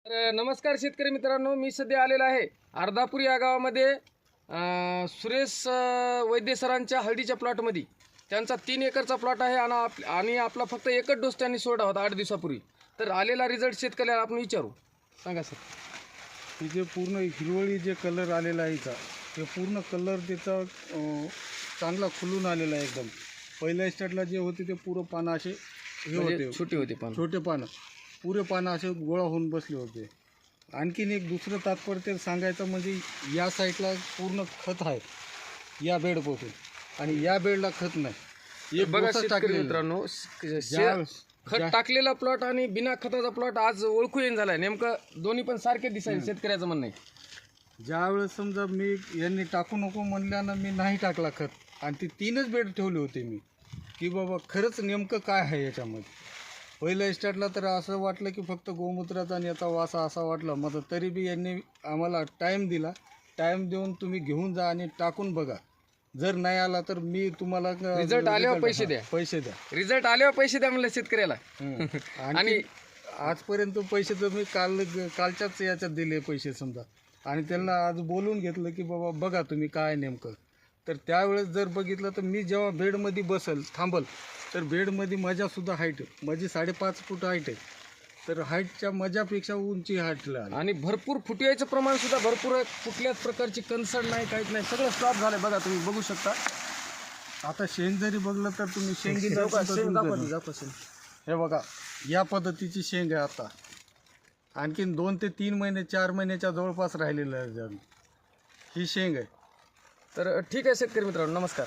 तर नमस्कार शेतकरी मित्रांनो, मी सध्या आलेला आहे अर्धापूर या गावामध्ये सुरेश वैद्य सरांच्या हळदीच्या प्लॉटमध्ये. त्यांचा 3 एकरचा प्लॉट आहे आणि आपला फक्त एकच डोस त्यांनी सोडा होता 8 दिवसापूर्वी. तर आलेला रिझल्ट शेतकऱ्याला आपण विचारू. सांगा सर. हे जे पूर्ण हिरवळी जे कलर आलेला आहे का, ते पूर्ण कलर त्याचा चांगला खुलून आलेला आहे एकदम. पहिल्या स्टार्टला जे होते ते पुरं पानं असे हे होते, छोटे होते पानं, छोटे पानं, पुरे पानं असे गोळा होऊन बसले होते. आणखीन एक दुसरं तात्पर्य सांगायचं म्हणजे या साईडला पूर्ण खत आहे या बेडपासून, आणि या बेडला खत नाही. एक बघा गोष्ट शेतकरी टाकलेली. मित्रांनो, खत ज्या- टाकलेला प्लॉट आणि बिना खताचा प्लॉट आज ओळखू येईन झालाय. नेमकं दोन्ही पण सारखे दिसायचे. शेतकऱ्याचं म्हणणं आहे ज्यावेळेस समजा मी यांनी टाकू नको म्हणल्यानं मी नाही टाकला खत, आणि ती 3च बेड ठेवले होते मी, की बाबा खरंच नेमकं काय आहे याच्यामध्ये. पहिल्या स्टार्टला तर असं वाटलं की फक्त गोमूत्राचा आणि याचा वासा असा वाटला मग, तरी बी यांनी आम्हाला टाईम दिला. टाईम देऊन तुम्ही घेऊन जा आणि टाकून बघा. जर नाही आला तर मी तुम्हाला रिझल्ट आल्यावर पैसे द्या. पैसे द्या. रिझल्ट आल्यावर पैसे द्या म्हणलं शेतकऱ्याला. आणि आजपर्यंत पैसे तर मी कालच्याच याच्यात दिले पैसे समजा, आणि त्यांना आज बोलून घेतलं की बाबा बघा तुम्ही काय नेमकं. तर त्यावेळेस जर बघितलं तर मी जेव्हा बेडमध्ये थांबल तर बेडमध्ये माझ्यासुद्धा हाईट, माझी 5.5 फूट हाईट आहे. तर हाईटच्या माझ्यापेक्षा उंची हाईटला, आणि भरपूर फुटयाचं प्रमाण सुद्धा भरपूर आहे. कुठल्याच प्रकारची कन्सर्न नाही, काहीच नाही. सगळं स्टॉप झालं. बघा तुम्ही बघू शकता. आता शेंग जरी बघलं तर तुम्ही शेंगी हे बघा या पद्धतीची शेंग आहे. आता आणखीन 2 ते 3 महिने 4 महिन्याच्या जवळपास राहिलेलं आहे ही शेंग आहे. तर ठीक आहे शेतकरी मित्रांनो, नमस्कार.